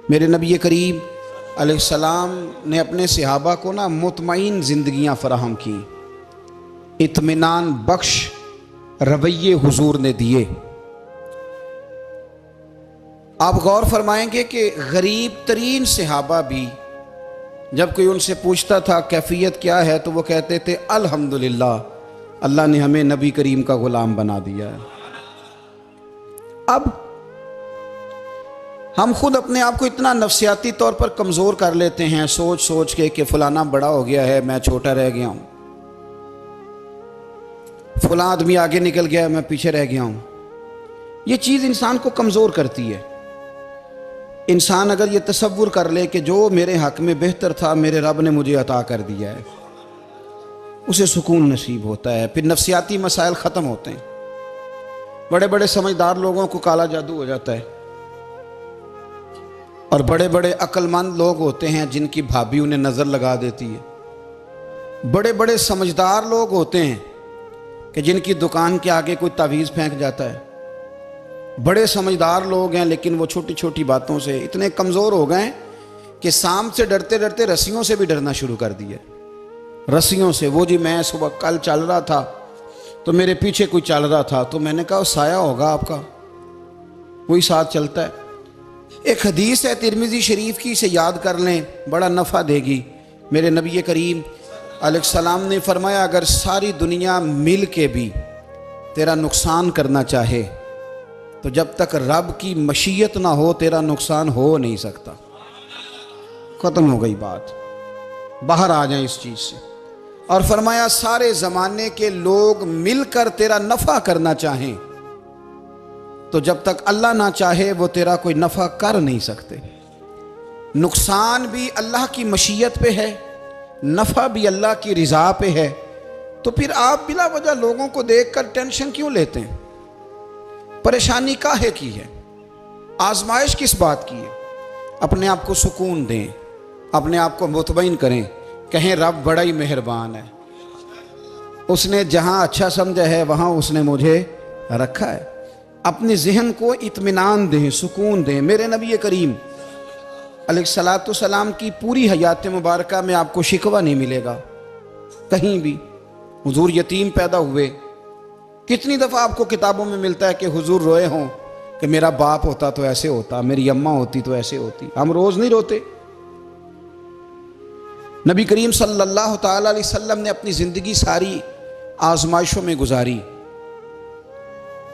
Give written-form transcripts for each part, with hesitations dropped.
मेरे नबी करीम अलैहिस्सलाम ने अपने सहाबा को ना मुतमईन ज़िंदगियाँ फराहम की, इत्मीनान बख्श रवैये हुजूर ने दिए। आप गौर फरमाएंगे कि गरीब तरीन सहाबा भी जब कोई उनसे पूछता था कैफियत क्या है तो वो कहते थे अल्हम्दुलिल्लाह, अल्लाह ने हमें नबी करीम का गुलाम बना दिया है। अब हम खुद अपने आप को इतना नफ्सियाती तौर पर कमज़ोर कर लेते हैं सोच सोच के कि फलाना बड़ा हो गया है, मैं छोटा रह गया हूँ, फलां आदमी आगे निकल गया है, मैं पीछे रह गया हूँ। ये चीज़ इंसान को कमज़ोर करती है। इंसान अगर ये तसव्वुर कर ले कि जो मेरे हक़ में बेहतर था मेरे रब ने मुझे अता कर दिया है, उसे सुकून नसीब होता है, फिर नफ्सियाती मसाइल ख़त्म होते हैं। बड़े बड़े समझदार लोगों को काला जादू हो जाता है और बड़े बड़े अक्लमंद लोग होते हैं जिनकी भाभी उन्हें नज़र लगा देती है। बड़े बड़े समझदार लोग होते हैं कि जिनकी दुकान के आगे कोई तावीज़ फेंक जाता है। बड़े समझदार लोग हैं लेकिन वो छोटी छोटी बातों से इतने कमज़ोर हो गए कि सांप से डरते डरते रस्सियों से भी डरना शुरू कर दिया। रस्सियों से, वो जी मैं सुबह कल चल रहा था तो मेरे पीछे कोई चल रहा था तो मैंने कहा साया होगा आपका, वही साथ चलता है। एक हदीस है तिरमिज़ी शरीफ की, इसे याद कर लें, बड़ा नफ़ा देगी। मेरे नबी करीम अलैहिस्सलाम ने फरमाया अगर सारी दुनिया मिल के भी तेरा नुकसान करना चाहे तो जब तक रब की मशीयत ना हो तेरा नुकसान हो नहीं सकता। ख़त्म हो गई बात, बाहर आ जाए इस चीज़ से। और फरमाया सारे ज़माने के लोग मिलकर तेरा नफ़ा करना चाहें तो जब तक अल्लाह ना चाहे वो तेरा कोई नफ़ा कर नहीं सकते। नुकसान भी अल्लाह की मशीयत पे है, नफ़ा भी अल्लाह की रिज़ा पे है। तो फिर आप बिला वजह लोगों को देखकर टेंशन क्यों लेते हैं? परेशानी काहे की है? आजमाइश किस बात की है? अपने आप को सुकून दें, अपने आप को मुतमईन करें, कहें रब बड़ा ही मेहरबान है, उसने जहाँ अच्छा समझा है वहाँ उसने मुझे रखा है। अपने जहन को इत्मीनान दें, सुकून दें। मेरे नबी करीम अलैहिस्सलातु सलाम की पूरी हयात मुबारका में आपको शिकवा नहीं मिलेगा कहीं भी। हुजूर यतीम पैदा हुए, कितनी दफ़ा आपको किताबों में मिलता है कि हुजूर रोए हों कि मेरा बाप होता तो ऐसे होता, मेरी अम्मा होती तो ऐसे होती। हम रोज़ नहीं रोते। नबी करीम सल्लल्लाहु तआला अलैहि वसल्लम ने अपनी ज़िंदगी सारी आजमाइशों में गुजारी।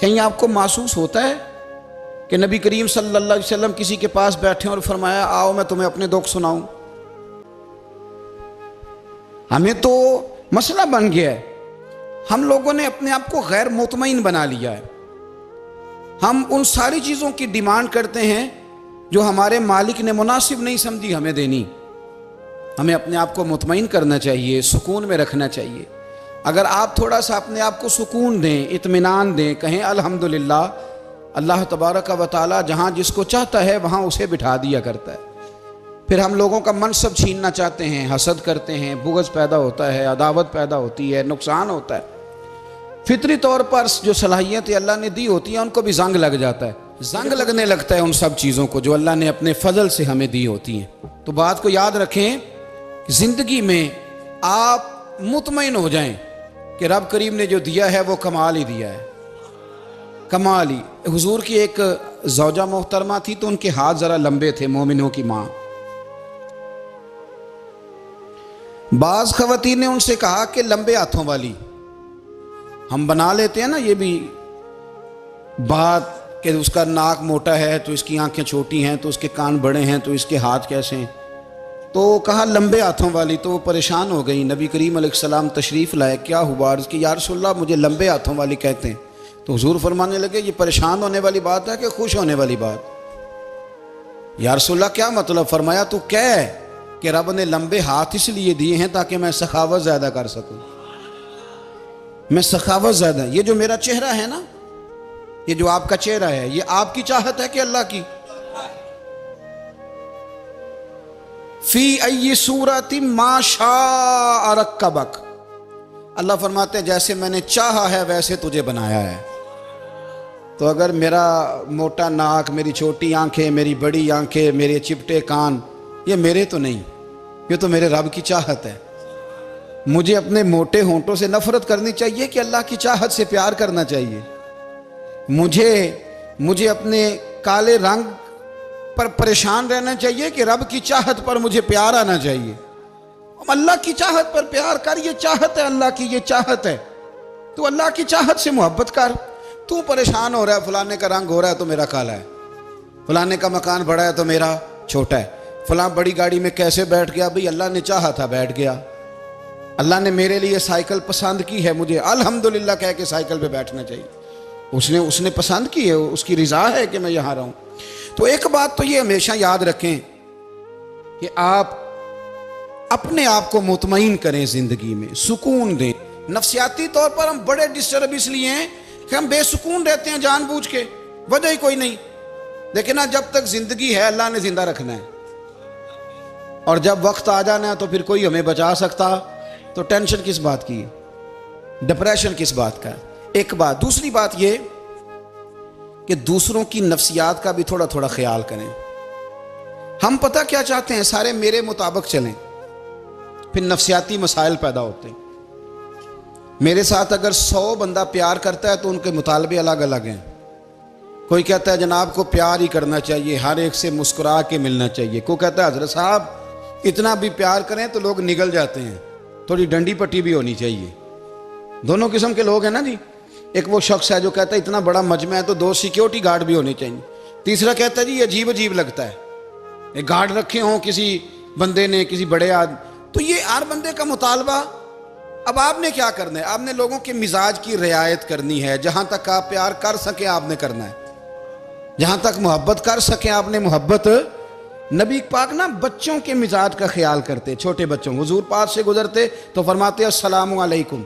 कहीं आपको महसूस होता है कि नबी करीम सल्लल्लाहु अलैहि वसल्लम किसी के पास बैठे और फरमाया आओ मैं तुम्हें अपने दुख सुनाऊं? हमें तो मसला बन गया है, हम लोगों ने अपने आप को गैर मुतमईन बना लिया है। हम उन सारी चीज़ों की डिमांड करते हैं जो हमारे मालिक ने मुनासिब नहीं समझी हमें देनी। हमें अपने आप को मुतमईन करना चाहिए, सुकून में रखना चाहिए। अगर आप थोड़ा सा अपने आप को सुकून दें, इत्मीनान दें, कहें अल्हम्दुलिल्लाह, अल्लाह तबारक व तआला जहाँ जिसको चाहता है वहाँ उसे बिठा दिया करता है। फिर हम लोगों का मनसब छीनना चाहते हैं, हसद करते हैं, बुग़्ज़ पैदा होता है, अदावत पैदा होती है, नुकसान होता है। फितरी तौर पर जो सलाहियतें अल्लाह ने दी होती हैं उनको भी जंग लग जाता है। जंग लगने लगता है उन सब चीज़ों को जो अल्लाह ने अपने फजल से हमें दी होती हैं। तो बात को याद रखें, ज़िंदगी में आप मुतमईन हो जाएं कि रब करीम ने जो दिया है वो कमाल ही दिया है, कमाल ही। हुजूर की एक ज़ौजा मोहतरमा थी तो उनके हाथ ज़रा लंबे थे, मोमिनों की माँ। बाज़ ख़वातीन ने उनसे कहा कि लंबे हाथों वाली, हम बना लेते हैं ना ये भी बात कि उसका नाक मोटा है तो इसकी आंखें छोटी हैं, तो उसके कान बड़े हैं तो इसके हाथ कैसे हैं। तो कहा लंबे हाथों वाली, तो वो परेशान हो गई। नबी करीम अलैहिस्सलाम तशरीफ़ लाए, क्या हुआ? अर्ज़ की या रसूलल्लाह मुझे लंबे हाथों वाली कहते हैं। तो हुजूर फरमाने लगे ये परेशान होने वाली बात है कि खुश होने वाली बात? या रसूलल्लाह क्या मतलब? फरमाया तू कह कि रब ने लंबे हाथ इसलिए दिए हैं ताकि मैं सखावत ज़्यादा कर सकूँ, मैं सखावत ज़्यादा। ये जो मेरा चेहरा है ना, ये जो आपका चेहरा है, ये आपकी चाहत है कि अल्लाह की? फी अय्यि सूरति मा शाअ रक्कबक, अल्लाह फरमाते हैं जैसे मैंने चाहा है वैसे तुझे बनाया है। तो अगर मेरा मोटा नाक, मेरी छोटी आंखें, मेरी बड़ी आंखें, मेरे चिपटे कान, ये मेरे तो नहीं, ये तो मेरे रब की चाहत है। मुझे अपने मोटे होंठों से नफरत करनी चाहिए कि अल्लाह की चाहत से प्यार करना चाहिए? मुझे अपने काले रंग पर परेशान रहना चाहिए कि रब की चाहत पर मुझे प्यार आना चाहिए? अल्लाह की चाहत पर प्यार कर, ये चाहत है अल्लाह की, ये चाहत है। तू अल्लाह की चाहत से मोहब्बत कर। तू परेशान हो रहा है, फलाने का रंग हो रहा है तो मेरा काला है, फलाने का मकान बड़ा है तो मेरा छोटा है, फलां बड़ी गाड़ी में कैसे बैठ गया? भाई अल्लाह ने चाहा था बैठ गया। अल्लाह ने मेरे लिए साइकिल पसंद की है, मुझे अल्हम्दुलिल्लाह कह के साइकिल पे बैठना चाहिए। उसने पसंद की है, उसकी रिजा है कि मैं यहां रहूं। तो एक बात तो ये हमेशा याद रखें कि आप अपने आप को मुतमईन करें, जिंदगी में सुकून दें। नफ्सियाती तौर पर हम बड़े डिस्टर्ब इसलिए हैं कि हम बेसुकून रहते हैं जानबूझ के, वजह ही कोई नहीं। लेकिन ना, जब तक जिंदगी है अल्लाह ने जिंदा रखना है, और जब वक्त आ जाना है तो फिर कोई हमें बचा सकता, तो टेंशन किस बात की, डिप्रेशन किस बात का? एक बात। दूसरी बात ये कि दूसरों की नफ्सियात का भी थोड़ा थोड़ा ख्याल करें। हम पता क्या चाहते हैं, सारे मेरे मुताबिक चलें, फिर नफ्सियाती मसाइल पैदा होते हैं। मेरे साथ अगर 100 बंदा प्यार करता है तो उनके मुतालबे अलग अलग हैं। कोई कहता है जनाब को प्यार ही करना चाहिए, हर एक से मुस्कुरा के मिलना चाहिए। कोई कहता है हजरत साहब इतना भी प्यार करें तो लोग निगल जाते हैं, थोड़ी डंडी पट्टी भी होनी चाहिए। दोनों किस्म के लोग हैं ना जी। एक वो शख्स है जो कहता है इतना बड़ा मजमा है तो 2 सिक्योरिटी गार्ड भी होने चाहिए। तीसरा कहता है जी अजीब अजीब लगता है, एक गार्ड रखे हों किसी बंदे ने, किसी बड़े आदमी। तो ये हर बंदे का मुतालबा। अब आपने क्या करना है? आपने लोगों के मिजाज की रियायत करनी है। जहां तक आप प्यार कर सके आपने करना है, जहां तक मोहब्बत कर सके आपने मोहब्बत। नबी पाक ना बच्चों के मिजाज का ख्याल करते, छोटे बच्चों। हुजूर पास से गुजरते तो फरमाते अस्सलामु अलैकुम।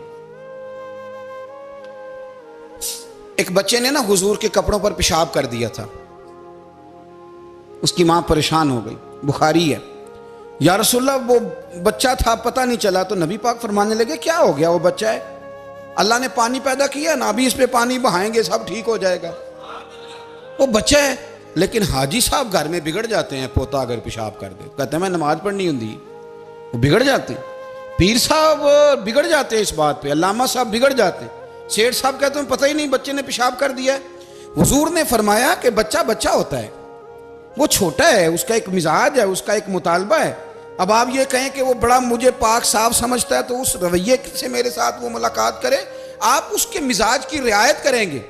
एक बच्चे ने ना हुजूर के कपड़ों पर पेशाब कर दिया था, उसकी मां परेशान हो गई। बुखारी है। या रसूलल्लाह वो बच्चा था, पता नहीं चला। तो नबी पाक फरमाने लगे क्या हो गया, वो बच्चा है, अल्लाह ने पानी पैदा किया ना, अभी इस पे पानी बहाएंगे सब ठीक हो जाएगा। वो बच्चा है। लेकिन हाजी साहब घर में बिगड़ जाते हैं, पोता अगर पेशाब कर दे, कहते हैं मैं नमाज पढ़नी होती, वो बिगड़ जाते हैं। पीर साहब बिगड़ जाते हैं इस बात पे, अल्लामा साहब बिगड़ जाते हैं। सेठ साहब कहते हैं पता ही नहीं बच्चे ने पेशाब कर दिया। हुजूर ने फरमाया कि बच्चा बच्चा होता है, वो छोटा है, उसका एक मिजाज है, उसका एक मुतालबा है। अब आप ये कहें कि वो बड़ा मुझे पाक साफ समझता है तो उस रवैये से मेरे साथ वो मुलाकात करे, आप उसके मिजाज की रियायत करेंगे।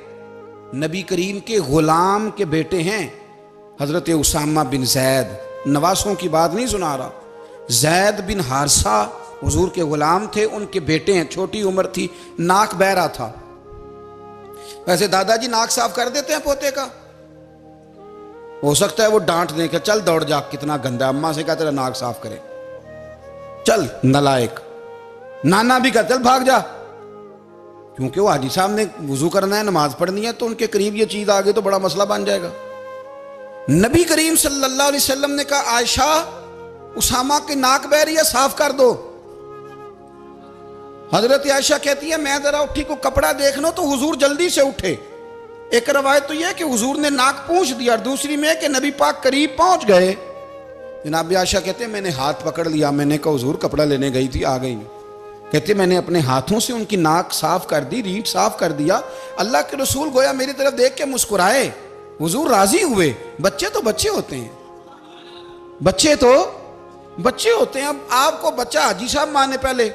नबी करीम के गुलाम के बेटे हैं हजरत उसामा बिन जैद, नवासों की बात नहीं सुना रहा। जैद बिन हारसा हुजूर के गुलाम थे, उनके बेटे हैं। छोटी उम्र थी, नाक बह रहा था। वैसे दादाजी नाक साफ कर देते हैं पोते का, हो सकता है वो डांट दे के चल दौड़ जा, कितना गंदा, अम्मा से कहा तेरा नाक साफ करे, चल नलायक। नाना भी कहा चल भाग जा, क्योंकि वो हाजी साहब ने वुजू करना है, नमाज पढ़नी है, तो उनके करीब ये चीज आ गई तो बड़ा मसला बन जाएगा। नबी करीम सल्लल्लाहु अलैहि वसल्लम ने कहा आयशा उसामा की नाक बह रही है, साफ कर दो। हजरत आयशा कहती है मैं जरा उठी को कपड़ा देख लो तो हुजूर जल्दी से उठे। एक रवायत तो यह कि हुजूर ने नाक पूंछ दिया, और दूसरी में कि नबी पाक करीब पहुंच गए। जनाब आयशा कहते हैं मैंने हाथ पकड़ लिया, मैंने कहा हुजूर कपड़ा लेने गई थी, आ गई नहीं। कहते मैंने अपने हाथों से उनकी नाक साफ कर दी, रीढ़ साफ कर दिया। अल्लाह के रसूल गोया मेरी तरफ देख के मुस्कुराए, हुजूर राजी हुए। बच्चे तो बच्चे होते हैं, बच्चे तो बच्चे होते हैं। अब आपको बच्चा हाजी साहब माने, पहले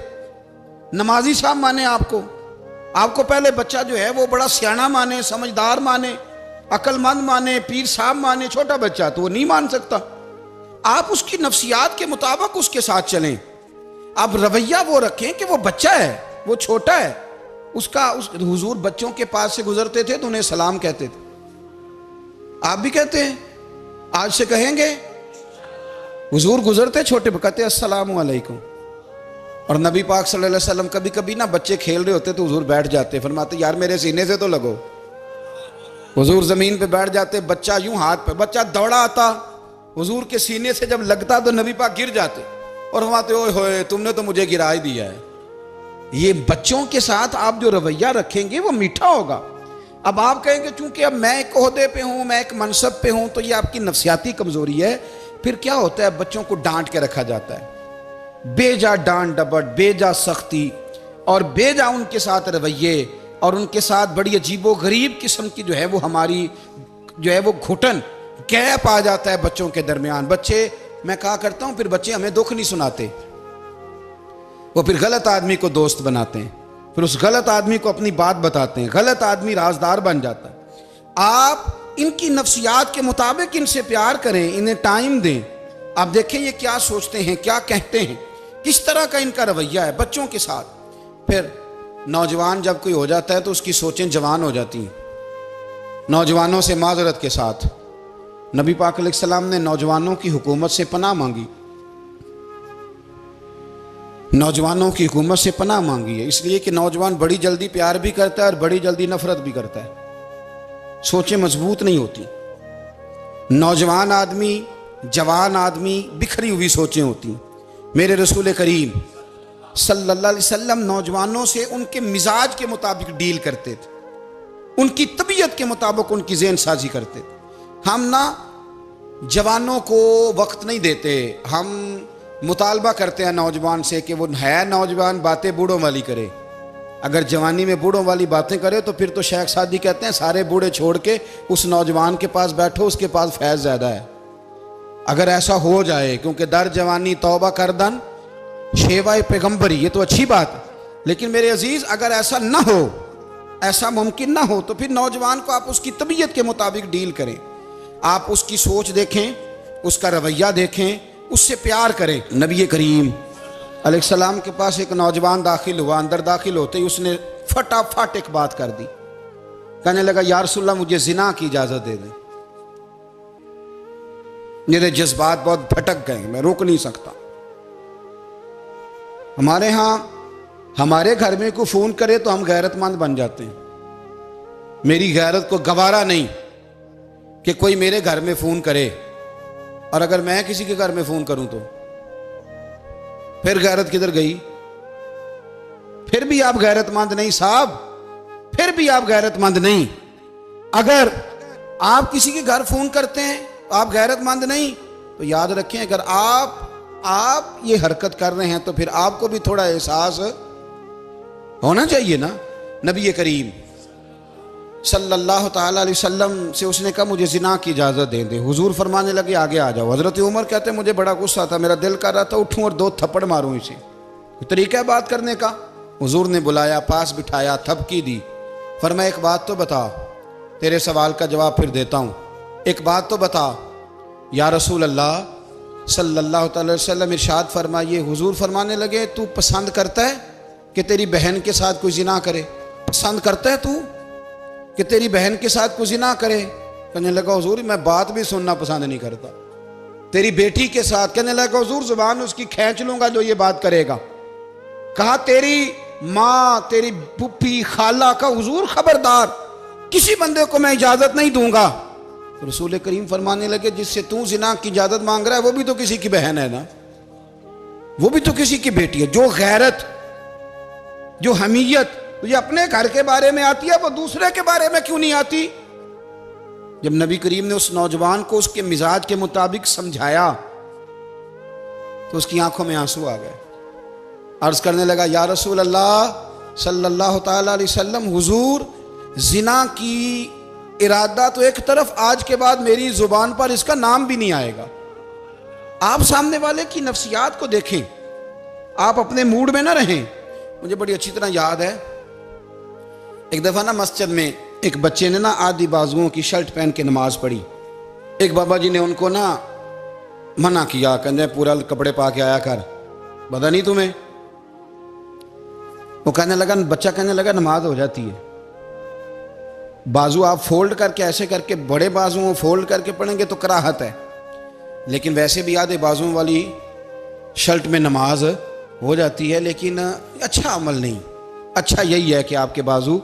नमाजी साहब माने, आपको पहले बच्चा जो है वो बड़ा सियाना माने, समझदार माने, अक्लमंद माने, पीर साहब माने। छोटा बच्चा तो वो नहीं मान सकता। आप उसकी नफ्सियात के मुताबिक उसके साथ चलें। आप रवैया वो रखें कि वो बच्चा है, वो छोटा है। हुजूर बच्चों के पास से गुजरते थे तो उन्हें सलाम कहते थे। आप भी कहते हैं, आज से कहेंगे। हुजूर गुजरते छोटे कहते अस्सलामु अलैकुम। और नबी पाक सल्लल्लाहु अलैहि वसल्लम कभी कभी ना बच्चे खेल रहे होते तो हुजूर बैठ जाते, फरमाते यार मेरे सीने से तो लगो। हुजूर जमीन पे बैठ जाते, बच्चा यूं हाथ पे, बच्चा दौड़ा आता, हुजूर के सीने से जब लगता तो नबी पाक गिर जाते और फरमाते ओए होए तुमने तो मुझे गिरा ही दिया है। ये बच्चों के साथ आप जो रवैया रखेंगे वो मीठा होगा। अब आप कहेंगे चूंकि अब मैं एक ओहदे पे हूं, मैं एक मनसब पे हूं, तो ये आपकी नफसियाती कमजोरी है। फिर क्या होता है, बच्चों को डांट के रखा जाता है, बेजा डांट डपट, बेजा सख्ती और बेजा उनके साथ रवैये और उनके साथ बड़ी अजीबो गरीब किस्म की जो है वो हमारी जो है वो घुटन गैप आ जाता है बच्चों के दरमियान। बच्चे, मैं कहा करता हूं, फिर बच्चे हमें दुख नहीं सुनाते, वो फिर गलत आदमी को दोस्त बनाते हैं, फिर उस गलत आदमी को अपनी बात बताते हैं, गलत आदमी राजदार बन जाता है। आप इनकी नफ्सियात के मुताबिक इनसे प्यार करें, इन्हें टाइम दें। आप देखें ये क्या सोचते हैं, क्या कहते हैं, किस तरह का इनका रवैया है बच्चों के साथ। फिर नौजवान जब कोई हो जाता है तो उसकी सोचें जवान हो जाती हैं। नौजवानों से माजरत के साथ नबी पाक अलैहिस्सलाम ने नौजवानों की हुकूमत से पनाह मांगी, नौजवानों की हुकूमत से पनाह मांगी है, इसलिए कि नौजवान बड़ी जल्दी प्यार भी करता है और बड़ी जल्दी नफरत भी करता है। सोचें मजबूत नहीं होती। नौजवान आदमी, जवान आदमी, बिखरी हुई सोचें होती। मेरे रसूल करीम सल्लल्लाहु अलैहि वसल्लम नौजवानों से उनके मिजाज के मुताबिक डील करते थे, उनकी तबीयत के मुताबिक उनकी ज़हन साजी करते थे। हम ना जवानों को वक्त नहीं देते, हम मुतालबा करते हैं नौजवान से कि वो है नौजवान, बातें बूढ़ों वाली करे। अगर जवानी में बूढ़ों वाली बातें करे तो फिर तो शेख सादी कहते हैं सारे बूढ़े छोड़ के उस नौजवान के पास बैठो, उसके पास फैज़ ज़्यादा है। अगर ऐसा हो जाए, क्योंकि दर जवानी तौबा करदन शेवाए पैगम्बरी, ये तो अच्छी बात है, लेकिन मेरे अजीज़ अगर ऐसा ना हो, ऐसा मुमकिन ना हो, तो फिर नौजवान को आप उसकी तबीयत के मुताबिक डील करें। आप उसकी सोच देखें, उसका रवैया देखें, उससे प्यार करें। नबी करीम अलैहिस्सलाम के पास एक नौजवान दाखिल हुआ, अंदर दाखिल होते ही उसने फटाफट एक बात कर दी, कहने लगा या रसूलल्लाह मुझे जिना की इजाजत दे दें। मेरे जज्बात बहुत भटक गए, मैं रोक नहीं सकता। हमारे यहाँ हमारे घर में कोई फोन करे तो हम गैरतमंद बन जाते हैं। मेरी गैरत को गवारा नहीं कि कोई मेरे घर में फोन करे, और अगर मैं किसी के घर में फोन करूं तो फिर गैरत किधर गई? फिर भी आप गैरतमंद नहीं साहब, फिर भी आप गैरतमंद नहीं। अगर आप किसी के घर फोन करते हैं तो आप गैरतमंद नहीं, तो याद रखें अगर आप ये हरकत कर रहे हैं तो फिर आपको भी थोड़ा एहसास होना चाहिए ना। नबी करीम सल्लल्लाहु ताला अलैहि वसल्लम से उसने कहा मुझे जिना की इजाज़त दे दे। हुजूर फरमाने लगे आगे आ जाओ। हज़रत उमर कहते हैं मुझे बड़ा गुस्सा था, मेरा दिल कर रहा था उठूं और 2 थप्पड़ मारूं इसे। तरीका है बात करने का। हुजूर ने बुलाया, पास बिठाया, थपकी दी, फरमाया एक बात तो बता, तेरे सवाल का जवाब फिर देता हूँ, एक बात तो बता। या रसूल अल्लाह सल्लल्लाहु अलैहि वसल्लम इरशाद फरमाइए। हुजूर फरमाने लगे तू पसंद करता है कि तेरी बहन के साथ कोई जिना करे? पसंद करता है तू कि तेरी बहन के साथ कोई जिना करे? कहने लगा हुजूर मैं बात भी सुनना पसंद नहीं करता। तेरी बेटी के साथ? कहने लगा हुजूर जुबान उसकी खींच लूंगा जो ये बात करेगा। कहा तेरी माँ, तेरी पुप्पी, खाला का? हुजूर खबरदार, किसी बंदे को मैं इजाजत नहीं दूंगा। तो रसूल करीम फरमाने लगे जिससे तू जिना की इजाजत मांग रहा है वो भी तो किसी की बहन है ना, वो भी तो किसी की बेटी है। जो गैरत, जो हमीयत तुझे अपने घर के बारे में आती है वो दूसरे के बारे में क्यों नहीं आती? जब नबी करीम ने उस नौजवान को उसके मिजाज के मुताबिक समझाया तो उसकी आंखों में आंसू आ गए। अर्ज करने लगा या रसूल अल्लाह सल्लल्लाहु ताला अलैहि वसल्लम, हुजूर जिना की इरादा तो एक तरफ, आज के बाद मेरी जुबान पर इसका नाम भी नहीं आएगा। आप सामने वाले की नफ्सियात को देखें, आप अपने मूड में ना रहें। मुझे बड़ी अच्छी तरह याद है एक दफ़ा ना मस्जिद में एक बच्चे ने ना आधी बाजुओं की शर्ट पहन के नमाज पढ़ी। एक बाबा जी ने उनको ना मना किया, कहते पूरा कपड़े पा के आया कर, पता नहीं तुम्हें? वो कहने लगा, बच्चा कहने लगा नमाज हो जाती है, बाजू आप फोल्ड करके ऐसे करके बड़े बाजुओं फोल्ड करके पढ़ेंगे तो कराहत है, लेकिन वैसे भी आधे बाजुओं वाली शर्ट में नमाज हो जाती है। लेकिन अच्छा अमल नहीं, अच्छा यही है कि आपके बाजू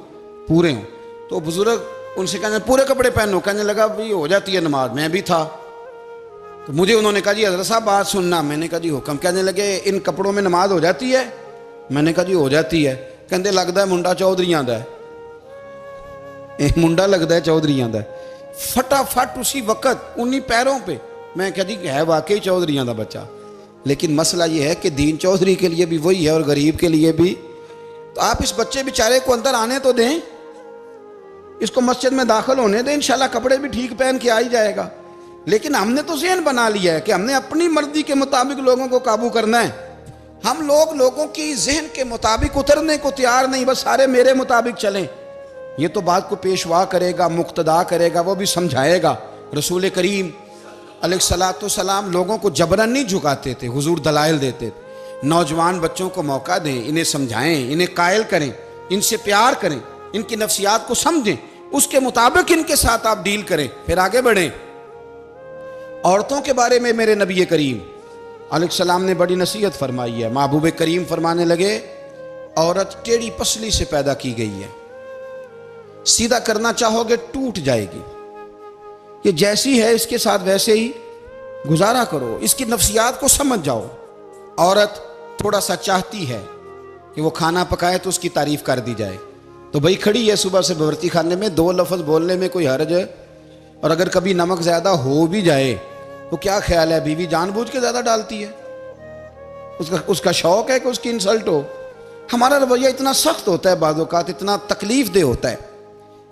पूरे हों। तो बुजुर्ग उनसे कहने पूरे कपड़े पहनो, कहने लगा भाई हो जाती है नमाज, मैं भी था। तो मुझे उन्होंने कहा जी हज़रत साहब बात सुनना। मैंने कहा जी हुक्म। कहने लगे इन कपड़ों में नमाज हो जाती है? मैंने कहा जी हो जाती है। कहते लगता है मुंडा चौधरी आंदा है। मुंडा लगता है चौधरियां का, फटाफट उसी वक्त उन्हीं पैरों पे। मैं कहती है वाकई चौधरियां का बच्चा, लेकिन मसला ये है कि दीन चौधरी के लिए भी वही है और गरीब के लिए भी। तो आप इस बच्चे बेचारे को अंदर आने तो दें, इसको मस्जिद में दाखिल होने दें, इंशाल्लाह कपड़े भी ठीक पहन के आ ही जाएगा। लेकिन हमने तो ज़हन बना लिया है कि हमने अपनी मर्जी के मुताबिक लोगों को काबू करना है। हम लोगों की जहन के मुताबिक उतरने को तैयार नहीं, बस सारे मेरे मुताबिक चलें। ये तो बात को पेशवा करेगा, मुक्तदा करेगा, वो भी समझाएगा। रसूल करीम अलैहिस्सलाम लोगों को जबरन नहीं झुकाते थे, हुजूर दलाइल देते थे। नौजवान बच्चों को मौका दें, इन्हें समझाएं, इन्हें कायल करें, इनसे प्यार करें, इनकी नफ्सियात को समझें, उसके मुताबिक इनके साथ आप डील करें, फिर आगे बढ़ें। औरतों के बारे में मेरे नबी करीम अलैहिस्सलाम ने बड़ी नसीहत फरमाई है। महबूब करीम फरमाने लगे, औरत टेढ़ी पसली से पैदा की गई है, सीधा करना चाहोगे टूट जाएगी। ये जैसी है इसके साथ वैसे ही गुजारा करो, इसकी नफ्सियात को समझ जाओ। औरत थोड़ा सा चाहती है कि वो खाना पकाए तो उसकी तारीफ कर दी जाए, तो भाई खड़ी है सुबह से बवर्ती खाने में, दो लफ्ज़ बोलने में कोई हर्ज है। और अगर कभी नमक ज़्यादा हो भी जाए तो क्या ख्याल है, बीवी जानबूझ के ज़्यादा डालती है, उसका शौक है कि उसकी इंसल्ट हो। हमारा रवैया इतना सख्त होता है, बाज़ औक़ात इतना तकलीफ दे होता है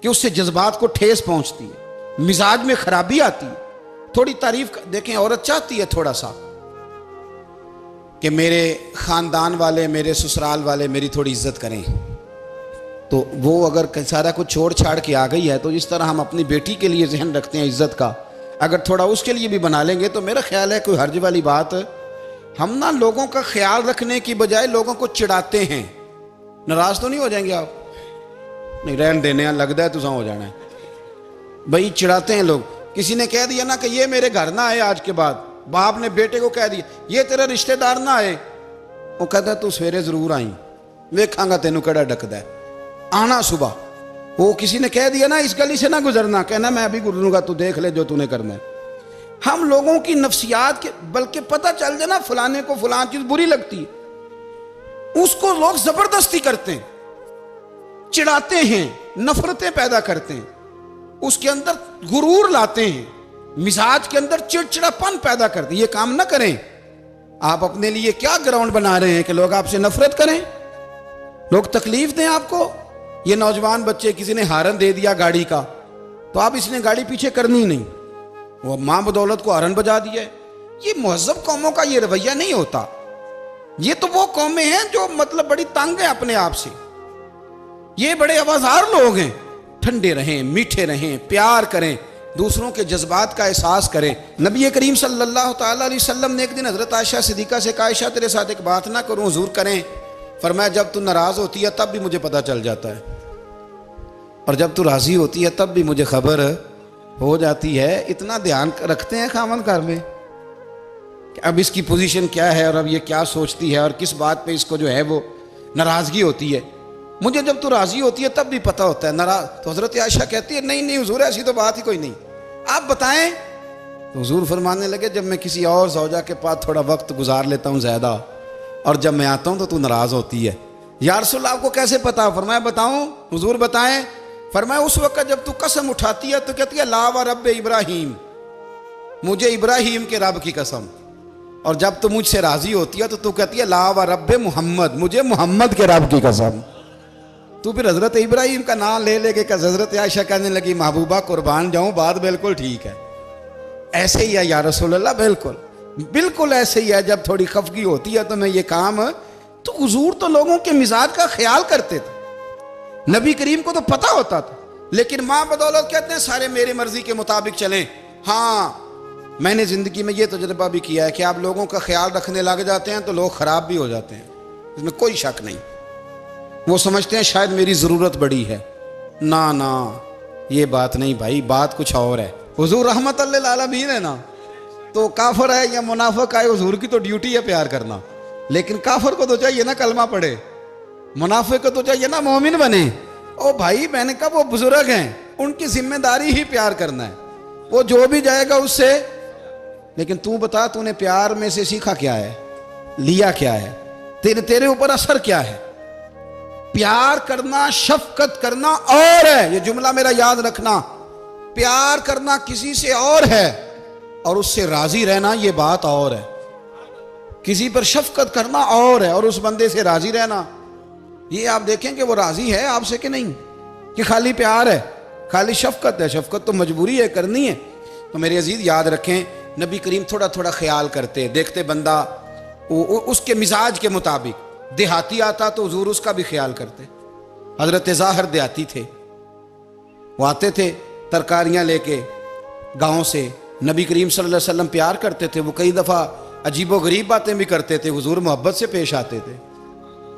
कि उससे जज्बात को ठेस पहुँचती है, मिजाज में खराबी आती है। थोड़ी तारीफ देखें, औरत चाहती है थोड़ा सा कि मेरे ख़ानदान वाले, मेरे ससुराल वाले मेरी थोड़ी इज्जत करें। तो वो अगर सारा कुछ छोड़ छाड़ के आ गई है, तो इस तरह हम अपनी बेटी के लिए जहन रखते हैं इज्जत का, अगर थोड़ा उसके लिए भी बना लेंगे तो मेरा ख्याल है कोई हर्ज वाली बात। हम ना लोगों का ख्याल रखने की बजाय लोगों को चिढ़ाते हैं। नाराज तो नहीं हो जाएंगे आप? नहीं, रहन देने लगता है तुझा हो जाना है भाई, चिढ़ाते हैं लोग। किसी ने कह दिया ना कि ये मेरे घर ना आए आज के बाद, बाप ने बेटे को कह दिया ये तेरा रिश्तेदार ना आए, वो कहता तू सवेरे जरूर आई, वेखांगा तेनू कड़ा डकदा है, आना सुबह। वो किसी ने कह दिया ना इस गली से ना गुजरना, कहना मैं अभी गुजरूंगा, तू देख ले जो तूने करना है। हम लोगों की नफ्सियात के, बल्कि पता चल जाए ना फलाने को फलान चीज बुरी लगती है, उसको लोग जबरदस्ती करते हैं, चिढ़ाते हैं, नफरतें पैदा करते हैं, उसके अंदर गुरूर लाते हैं, मिजाज के अंदर चिड़चिड़ापन पैदा करते हैं। ये काम ना करें। आप अपने लिए क्या ग्राउंड बना रहे हैं कि लोग आपसे नफरत करें, लोग तकलीफ दें आपको। ये नौजवान बच्चे, किसी ने हारन दे दिया गाड़ी का, तो आप इसने गाड़ी पीछे करनी ही नहीं, वो मां बदौलत को हारन बजा दिया है। ये मुहज़्ज़ब कौमों का ये रवैया नहीं होता। ये तो वो कौमें हैं जो मतलब बड़ी तंग है अपने आप से, ये बड़े आवाज़ार लोग हैं। ठंडे रहें, मीठे रहें, प्यार करें, दूसरों के जज्बात का एहसास करें। नबी करीम सल्लल्लाहु ताला अलैहि वसल्लम ने एक दिन हज़रत आयशा सिद्दीक़ा से कहा, आयशा तेरे साथ एक बात ना करूं, हुजूर करें। फरमाया जब तू नाराज़ होती है तब भी मुझे पता चल जाता है, और जब तू राज़ी होती है तब भी मुझे खबर हो जाती है। इतना ध्यान रखते हैं खामन घर में कि अब इसकी पोजीशन क्या है और अब ये क्या सोचती है और किस बात पे इसको जो है वो नाराज़गी होती है। मुझे जब तू राज़ी होती है तब भी पता होता है नाराज़। तो हज़रत आयशा कहती है नहीं नहीं हुजूर ऐसी तो बात ही कोई नहीं, आप बताएं। तो हुजूर फरमाने लगे जब मैं किसी और ज़ौजा के पास थोड़ा वक्त गुजार लेता हूँ ज़्यादा, और जब मैं आता हूँ तो तू नाराज़ होती है। या रसूल आपको कैसे पता? फरमाया बताऊँ? हुजूर बताएं। फरमाया उस वक्त जब तू कसम उठाती है तो कहती है ला व रब्बे इब्राहीम, मुझे इब्राहीम के रब की कसम। और जब तू मुझसे राज़ी होती है तो तू कहती है ला व रब्बे मोहम्मद, मुझे मोहम्मद के रब की कसम। तू फिर हज़रत इब्राहीम का नाम ले लेके हज़रत आयशा कहने लगी महबूबा कुर्बान जाऊँ, बात बिल्कुल ठीक है, ऐसे ही है या रसूल अल्लाह, बिल्कुल बिल्कुल ऐसे ही है। जब थोड़ी खफगी होती है तो मैं ये काम, तो हुजूर तो लोगों के मिजाज का ख्याल करते थे, नबी करीम को तो पता होता था। लेकिन माँ बदौलत कहते हैं सारे मेरी मर्जी के मुताबिक चलें। हाँ, मैंने ज़िंदगी में ये तजुर्बा भी किया है कि आप लोगों का ख्याल रखने लग जाते हैं तो लोग ख़राब भी हो जाते हैं, इसमें कोई शक नहीं। वो समझते हैं शायद मेरी ज़रूरत बड़ी है, ना ना ये बात नहीं भाई, बात कुछ और है। हुजूर रहमतुल लिल आलमीन है ना, तो काफिर है या मुनाफिक है, हुजूर की तो ड्यूटी है प्यार करना। लेकिन काफिर को तो चाहिए ना कलमा पढ़े, मुनाफिक को तो चाहिए ना मोमिन बने। ओ भाई मैंने कहा वो बुजुर्ग हैं, उनकी जिम्मेदारी ही प्यार करना है, वो जो भी जाएगा उससे। लेकिन तू बता तूने प्यार में से सीखा क्या है, लिया क्या है, तेरे ऊपर असर क्या है? प्यार करना, शफकत करना और है, ये जुमला मेरा याद रखना। प्यार करना किसी से और है और उससे राजी रहना ये बात और है। किसी पर शफकत करना और है और उस बंदे से राजी रहना, ये आप देखें कि वो राजी है आपसे कि नहीं, कि खाली प्यार है, खाली शफकत है। शफकत तो मजबूरी है, करनी है। तो मेरे अजीज याद रखें, नबी करीम थोड़ा थोड़ा ख्याल करते, देखते बंदा उसके मिजाज के मुताबिक। देहाती आता तो हुजूर उसका भी ख्याल करते। हजरत ज़ाहिर देहाती थे, वो आते थे तरकारियां लेके गांव से। नबी करीम सल्लल्लाहु अलैहि वसल्लम प्यार करते थे, वो कई दफ़ा अजीबो गरीब बातें भी करते थे, हुजूर मोहब्बत से पेश आते थे,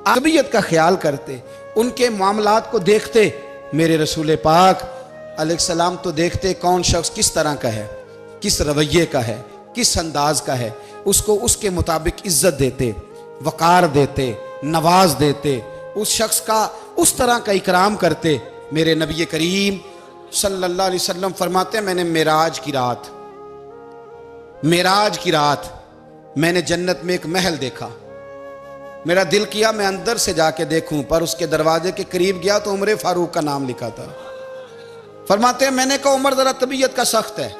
तबीयत का ख्याल करते, उनके मामलात को देखते। मेरे रसूल पाक अलैहिस्सलाम तो देखते कौन शख्स किस तरह का है, किस रवैये का है, किस अंदाज का है, उसको उसके मुताबिक इज्जत देते, वक़ार देते, नवाज देते, उस शख्स का उस तरह का इकराम करते। मेरे नबी करीम सल्लल्लाहु अलैहि वसल्लम फरमाते हैं, मैंने मेराज की रात मैंने जन्नत में एक महल देखा। मेरा दिल किया मैं अंदर से जाके देखूं, पर उसके दरवाजे के करीब गया तो उमर फारूक का नाम लिखा था। फरमाते हैं मैंने कहा उमर जरा तबीयत का सख्त है।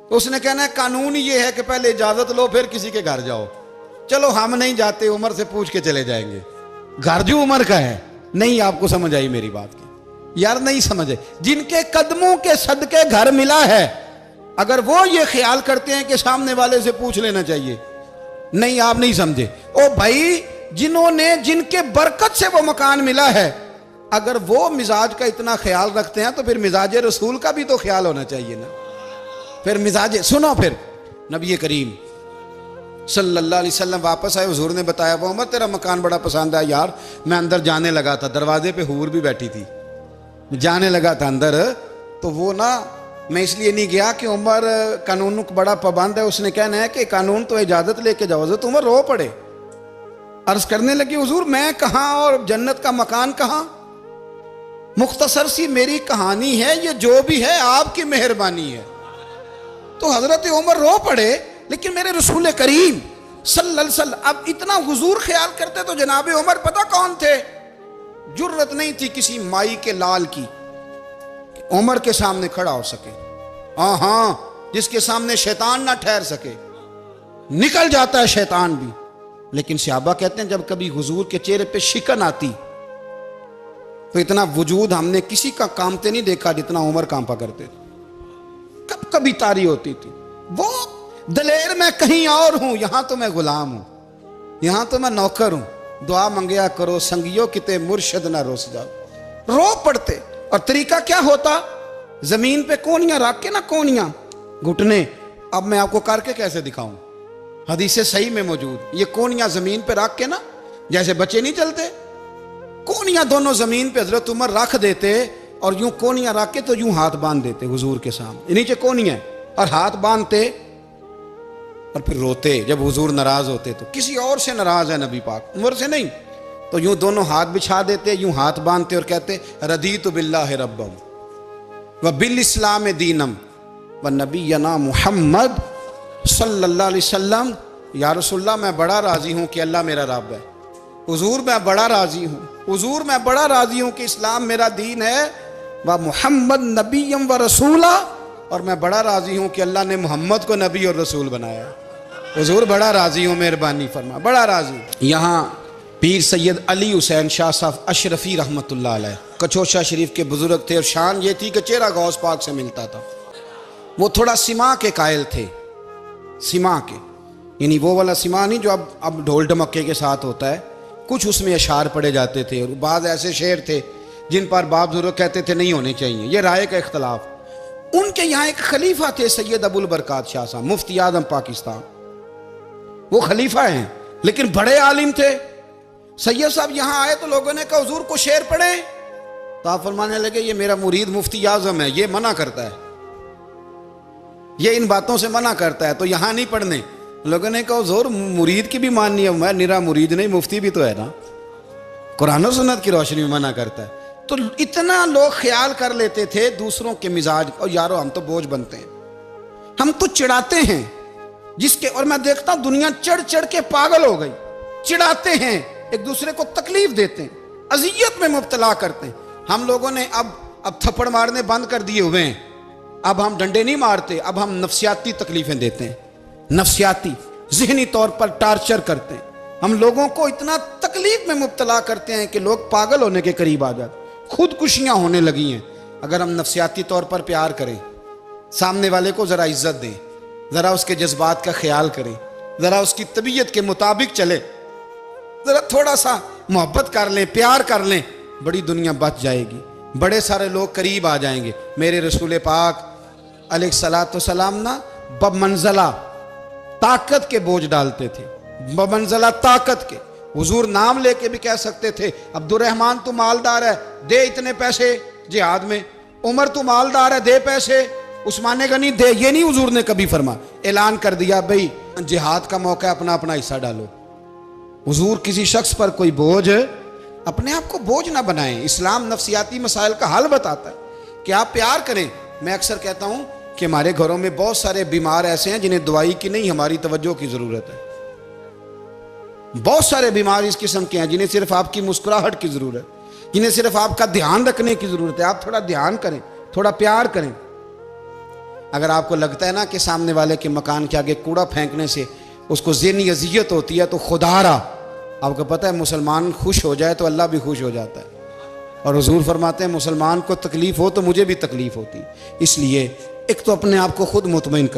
तो उसने कहना है कानून ये है कि पहले इजाजत लो फिर किसी के घर जाओ। चलो हम नहीं जाते, उमर से पूछ के चले जाएंगे, घर जो उमर का है। नहीं, आपको समझ आई मेरी बात की यार? नहीं समझे। जिनके कदमों के सदके घर मिला है, अगर वो ये ख्याल करते हैं कि सामने वाले से पूछ लेना चाहिए, नहीं आप नहीं समझे। ओ भाई, जिनके बरकत से वो मकान मिला है, अगर वो मिजाज का इतना ख्याल रखते हैं तो फिर मिजाज रसूल का भी तो ख्याल होना चाहिए ना। फिर मिजाज सुनो, फिर नबी करीम सल्लल्लाहु अलैहि वसल्लम वापस आए। हुजूर ने बताया वो उमर तेरा मकान बड़ा पसंद आया यार। मैं अंदर जाने लगा था, दरवाजे पे हूर भी बैठी थी, जाने लगा था अंदर, तो वो ना मैं इसलिए नहीं गया कि उमर कानून को बड़ा पाबंद है। उसने कहना है कि कानून तो इजाजत लेके जाओ। तो उमर रो पड़े, अर्ज करने लगी हुजूर मैं कहाँ और जन्नत का मकान कहाँ? मुख्तसर सी मेरी कहानी है, ये जो भी है आपकी मेहरबानी है। तो हजरत उमर रो पड़े। लेकिन मेरे रसूल करीम सल्लल्लाहु अलैहि वसल्लम अब इतना हुजूर ख्याल करते तो जनाबे उमर पता कौन थे? जुर्रत नहीं थी किसी माई के लाल की उमर के सामने खड़ा हो सके। हाँ, जिसके सामने शैतान ना ठहर सके, निकल जाता है शैतान भी। लेकिन सहाबा कहते हैं जब कभी हुजूर के चेहरे पे शिकन आती तो इतना वजूद हमने किसी का कांपते नहीं देखा जितना उमर कांपा करते थे। कब कभी तारी होती थी वो दलेर मैं कहीं और हूं, यहां तो मैं गुलाम हूं, यहां तो मैं नौकर हूं। दुआ मंगया करो संगियो किते मुर्शद ना रोस जाओ। रो पड़ते। और तरीका क्या होता? जमीन पे कोनियां रख के ना, कोनियां घुटने, अब मैं आपको करके कैसे दिखाऊं, हदीसे सही में मौजूद। ये कोनियां जमीन पे रख के ना, जैसे बच्चे नहीं चलते, कोनियां दोनों जमीन पे हजरत उमर रख देते और यूं कोनियां रख के तो यूं हाथ बांध देते हुजूर के सामने, नीचे कोनियां और हाथ बांधते और फिर रोते। जब हुजूर नाराज होते तो किसी और से नाराज है नबी पाक, उमर से नहीं, तो यूं दोनों हाथ बिछा देते, यूं हाथ बांधते और कहते रदीतु बिल्लाहि रब्बम व बिल इस्लाम दीनम व नबीना मुहम्मद सल्लल्लाहु अलैहि वसल्लम। या रसूलल्लाह मैं बड़ा राजी हूं कि अल्लाह मेरा रब है। हुजूर मैं बड़ा राजी हूं, हुजूर मैं बड़ा राजी हूं कि इस्लाम मेरा दीन है। व मुहम्मद नबीयम व रसूला, और मैं बड़ा राजी हूं कि अल्लाह ने मोहम्मद को नबी और रसूल बनाया। हुजूर बड़ा राजी हूं, मेहरबानी फरमा, बड़ा राजी। यहाँ पीर सैयद अली हुसैन शाह साहब अशरफी रहमतुल्लाह अलैह कचौशा शरीफ के बुजुर्ग थे और शान ये थी कि चेहरा गौस पाक से मिलता था। वो थोड़ा सिमा के कायल थे, सिमा के, यानी वो वाला सिमा नहीं जो अब ढोल ढमक्के के साथ होता है, कुछ उसमें अशार पड़े जाते थे। और बाद ऐसे शेर थे जिन पर बाप बुजुर्ग कहते थे नहीं होने चाहिए, ये राय का इख्तलाफ। उनके यहाँ एक खलीफा थे सैयद अबुल बरकात शाह साहब, मुफ्ती आजम पाकिस्तान। वो खलीफा हैं लेकिन बड़े आलिम थे। सैयद साहब यहाँ आए तो लोगों ने कहा हुजूर को शेर पढ़े, तो आप फरमाने लगे ये मेरा मुरीद मुफ्ती आजम है, ये मना करता है, ये इन बातों से मना करता है, तो यहाँ नहीं पढ़ने। लोगों ने कहा हुजूर मुरीद की भी माननी है, मैं निरा मुरीद नहीं मुफ्ती भी तो है ना, कुरान और सुन्नत की रोशनी में मना करता है। तो इतना लोग ख्याल कर लेते थे दूसरों के मिजाज, और यारो हम तो बोझ बनते हैं, हम तो चिढ़ाते हैं जिसके, और मैं देखता हूं दुनिया चढ़ चढ़ के पागल हो गई, चिढ़ाते हैं, एक दूसरे को तकलीफ देते हैं। अजियत में मुब्तला करते हैं। हम लोगों ने अब थप्पड़ मारने बंद कर दिए हुए हैं। अब हम डंडे नहीं मारते, अब हम नफ्सियाती तकलीफें देते हैं, नफ्सियाती ज़हनी तौर पर टार्चर करते हैं। हम लोगों को इतना तकलीफ में मुब्तला करते हैं कि लोग पागल होने के करीब आ जाते, खुदकुशियां होने लगी हैं। अगर हम नफ्सियाती तौर पर प्यार करें, सामने वाले को ज़रा इज्जत दें, ज़रा उसके जज्बात का ख्याल करें, ज़रा उसकी तबीयत के मुताबिक चले, ज़रा थोड़ा सा मोहब्बत कर लें, प्यार कर लें, बड़ी दुनिया बच जाएगी। बड़े सारे लोग करीब आ जाएंगे। मेरे रसूल पाक अलैहिस्सलातु वस्सलाम ना बमंज़ला ताकत के बोझ डालते थे, बमंज़ला ताकत के। हुजूर नाम लेके भी कह सकते थे, अब्दुर्रहमान तू मालदार है, दे इतने पैसे जिहाद में। उमर तू मालदार है, दे पैसे। उस्मान गनी दे, ये नहीं हुजूर ने कभी फरमा। ऐलान कर दिया भाई जिहाद का मौका है, अपना अपना हिस्सा डालो। हुजूर किसी शख्स पर कोई बोझ, अपने आप को बोझ ना बनाएं। इस्लाम नफ्सियाती मसाइल का हल बताता है कि आप प्यार करें। मैं अक्सर कहता हूं कि हमारे घरों में बहुत सारे बीमार ऐसे हैं जिन्हें दवाई की नहीं, हमारी तवज्जो की जरूरत है। बहुत सारे बीमार इस किस्म के हैं जिन्हें सिर्फ आपकी मुस्कुराहट की जरूरत है, जिन्हें सिर्फ आपका ध्यान रखने की जरूरत है। आप थोड़ा ध्यान करें, थोड़ा प्यार करें। अगर आपको लगता है ना कि सामने वाले के मकान के आगे कूड़ा फेंकने से उसको ज़हनी अजियत होती है, तो खुदारा, आपको पता है मुसलमान खुश हो जाए तो अल्लाह भी खुश हो जाता है। और हुजूर फरमाते हैं मुसलमान को तकलीफ हो तो मुझे भी तकलीफ होती। इसलिए एक तो अपने आप को खुद मुतमईन कर